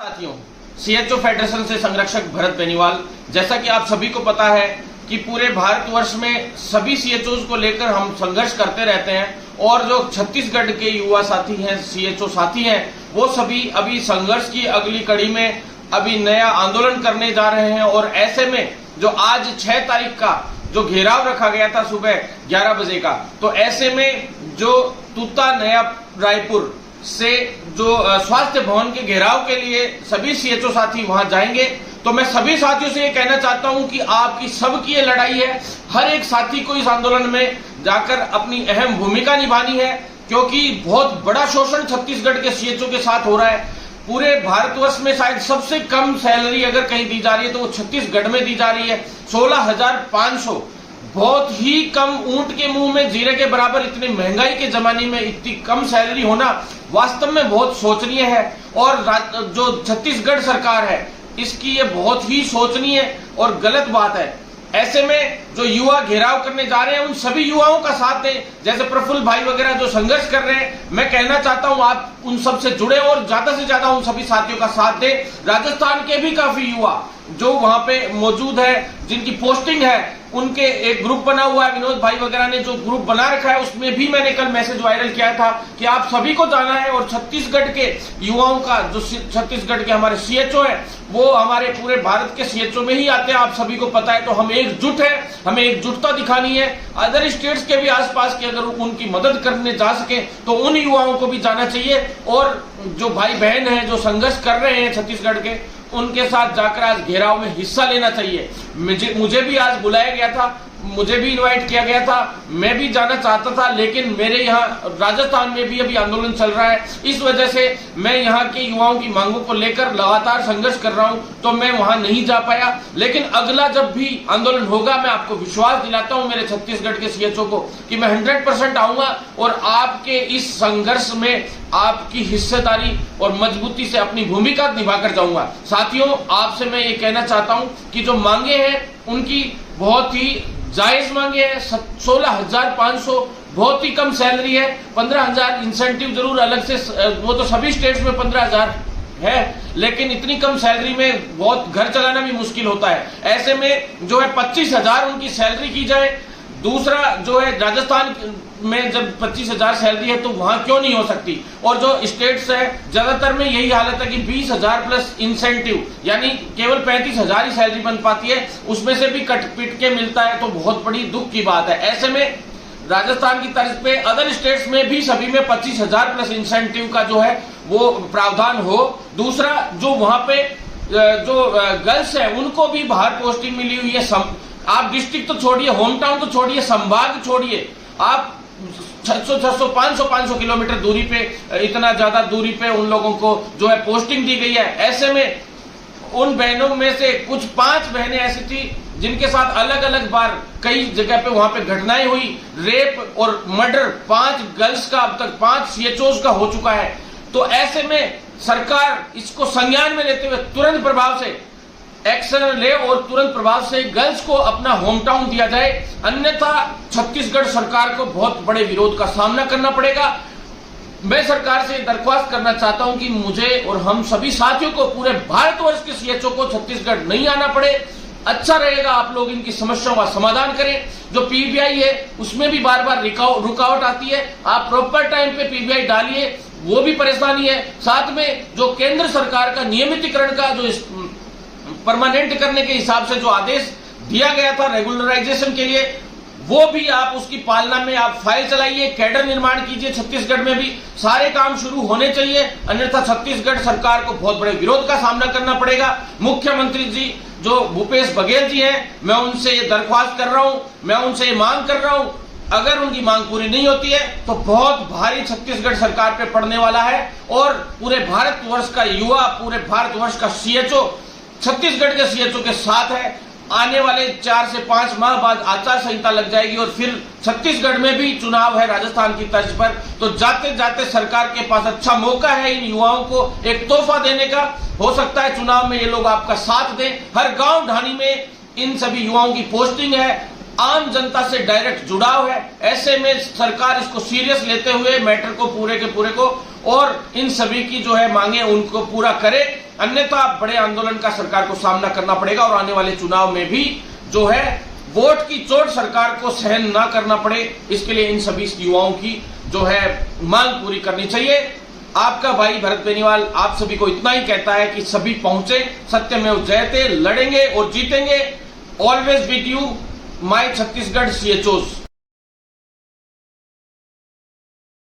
साथियों, CHO federation से संरक्षक भरत बेनीवाल। जैसा कि आप सभी को पता है कि पूरे भारतवर्ष में सभी सीएचओ को लेकर हम संघर्ष करते रहते हैं और जो छत्तीसगढ़ के युवा साथी हैं, सीएचओ साथी हैं, वो सभी अभी संघर्ष की अगली कड़ी में अभी नया आंदोलन करने जा रहे हैं। और ऐसे में जो आज 6 तारीख का जो घेराव रखा गया था सुबह 11 बजे का, तो ऐसे में जो तूता नया रायपुर से जो स्वास्थ्य भवन के घेराव के लिए सभी सीएचओ साथी वहां जाएंगे। तो मैं सभी साथियों से ये कहना चाहता हूं कि आपकी सबकी ये लड़ाई है, हर एक साथी को इस आंदोलन में जाकर अपनी अहम भूमिका निभानी है, क्योंकि बहुत बड़ा शोषण छत्तीसगढ़ के सीएचओ के साथ हो रहा है। पूरे भारतवर्ष में शायद सबसे कम सैलरी अगर कहीं दी जा रही है तो वो छत्तीसगढ़ में दी जा रही है, 16,500। बहुत ही कम, ऊंट के मुंह में जीरे के बराबर। इतनी महंगाई के जमाने में इतनी कम सैलरी होना वास्तव में बहुत शोचनीय है। और जो छत्तीसगढ़ सरकार है इसकी ये बहुत ही शोचनीय और गलत बात है। ऐसे में जो युवा घेराव करने जा रहे हैं उन सभी युवाओं का साथ दें, जैसे प्रफुल्ल भाई वगैरह जो संघर्ष कर रहे हैं। मैं कहना चाहता हूं आप उन सब से जुड़े और ज्यादा से ज्यादा उन सभी साथियों का साथ दें। राजस्थान के भी काफी युवा जो वहां पे मौजूद है, जिनकी पोस्टिंग है, उनके एक ग्रुप बना हुआ है, विनोद भाई वगैरह ने जो ग्रुप बना रखा है उसमें भी मैंने कल मैसेज वायरल किया था कि आप सभी को जाना है। और छत्तीसगढ़ के युवाओं का, जो छत्तीसगढ़ के हमारे सीएचओ है, वो हमारे पूरे भारत के सीएचओ में ही आते हैं, आप सभी को पता है। तो हम एकजुट है, हमें एकजुटता दिखानी है। अदर स्टेट्स के भी आसपास के अगर उनकी मदद करने जा सके तो उन युवाओं को भी जाना चाहिए। और जो भाई बहन है जो संघर्ष कर रहे हैं छत्तीसगढ़ के, उनके साथ जाकर आज घेराव में हिस्सा लेना चाहिए। मुझे भी आज बुलाया गया था, मुझे भी इनवाइट किया गया था, मैं भी जाना चाहता था, लेकिन मेरे यहाँ राजस्थान में भी अभी आंदोलन चल रहा है। इस वजह से मैं यहाँ के युवाओं की मांगों को लेकर लगातार संघर्ष कर रहा हूँ, तो मैं वहां नहीं जा पाया। लेकिन अगला जब भी आंदोलन होगा, मैं आपको विश्वास दिलाता हूँ मेरे छत्तीसगढ़ के सीएचओ को कि मैं 100% आऊंगा और आपके इस संघर्ष में आपकी हिस्सेदारी और मजबूती से अपनी भूमिका निभाकर जाऊंगा। साथियों, आपसे मैं ये कहना चाहता हूं कि जो मांगे हैं उनकी बहुत ही जायज मांगे हैं। 16,500 बहुत ही कम सैलरी है, 15,000 इंसेंटिव जरूर अलग से, वो तो सभी स्टेट्स में 15,000 है, लेकिन इतनी कम सैलरी में बहुत घर चलाना भी मुश्किल होता है। ऐसे में जो है 25,000 उनकी सैलरी की जाए। दूसरा जो है राजस्थान में जब 25,000 सैलरी है तो वहां क्यों नहीं हो सकती। और जो स्टेट्स है ज्यादातर में यही हालत है कि 20,000 प्लस इंसेंटिव, यानी केवल 35,000 ही सैलरी बन पाती है, उसमें से भी कट पिट के मिलता है, तो बहुत बड़ी दुख की बात है। ऐसे में राजस्थान की तर्ज पे अदर स्टेट्स में भी सभी में 25,000 प्लस इंसेंटिव का जो है वो प्रावधान हो। दूसरा, जो वहां पे जो गर्ल्स है उनको भी बाहर पोस्टिंग मिली हुई है। आप डिस्ट्रिक्ट तो छोड़िए, होम टाउन तो छोड़िए, संभाग छोड़िए, आप 600, 500 किलोमीटर दूरी पे, इतना ज्यादा दूरी पे उन लोगों को जो है पोस्टिंग दी गई है। ऐसे में उन बहनों में से कुछ 5 बहनें ऐसी थी जिनके साथ अलग अलग बार कई जगह पे वहां पे घटनाएं हुई, रेप और मर्डर 5 गर्ल्स का अब तक 5 सीएचओ का हो चुका है। तो ऐसे में सरकार इसको संज्ञान में लेते हुए तुरंत प्रभाव से एक्शन ले और तुरंत प्रभाव से गर्ल्स को अपना होम टाउन दिया जाए, अन्यथा छत्तीसगढ़ सरकार को बहुत बड़े विरोध का सामना करना पड़ेगा। मैं सरकार से दरख्वास्त करना चाहता हूं कि मुझे और हम सभी साथियों को, पूरे भारतवर्ष के सीएचओ को छत्तीसगढ़ नहीं आना पड़े। अच्छा रहेगा आप लोग इनकी समस्याओं का समाधान करें। जो पीबीआई है उसमें भी बार बार रुकावट आती है, आप प्रॉपर टाइम पे पीबीआई डालिए, वो भी परेशानी है। साथ में जो केंद्र सरकार का नियमितीकरण का जो परमानेंट करने के हिसाब से जो आदेश दिया गया था रेगुलराइजेशन के लिए, वो भी आप उसकी पालना में आप फाइल चलाइए, कैडर निर्माण कीजिए। छत्तीसगढ़ में भी सारे काम शुरू होने चाहिए, अन्यथा छत्तीसगढ़ सरकार को बहुत बड़े विरोध का सामना करना पड़ेगा। मुख्यमंत्री जी जो भूपेश बघेल जी हैं, मैं उनसे ये दरख्वास्त कर रहा हूं, मैं उनसे ये मांग कर रहा हूं, अगर उनकी मांग पूरी नहीं होती है तो बहुत भारी छत्तीसगढ़ सरकार पे पड़ने वाला है। और पूरे भारतवर्ष का युवा, पूरे भारतवर्ष का सीएचओ छत्तीसगढ़ के सीएचओ के साथ है। आने वाले 4 से 5 माह बाद आचार संहिता लग जाएगी और फिर छत्तीसगढ़ में भी चुनाव है राजस्थान की तर्ज पर। तो जाते जाते सरकार के पास अच्छा मौका है इन युवाओं को एक तोहफा देने का। हो सकता है चुनाव में ये लोग आपका साथ दें। हर गांव ढाणी में इन सभी युवाओं की पोस्टिंग है, आम जनता से डायरेक्ट जुड़ाव है। ऐसे में सरकार इसको सीरियस लेते हुए मैटर को पूरे के पूरे को और इन सभी की जो है मांगे उनको पूरा करे। अन्यथा बड़े आंदोलन का सरकार को सामना करना पड़ेगा और आने वाले चुनाव में भी जो है वोट की चोट सरकार को सहन ना करना पड़े, इसके लिए इन सभी युवाओं की जो है मांग पूरी करनी चाहिए। आपका भाई भरत बेनीवाल आप सभी को इतना ही कहता है कि सभी पहुंचे, सत्यमेव जयते, लड़ेंगे और जीतेंगे। Always with you my Chhattisgarh CHOs।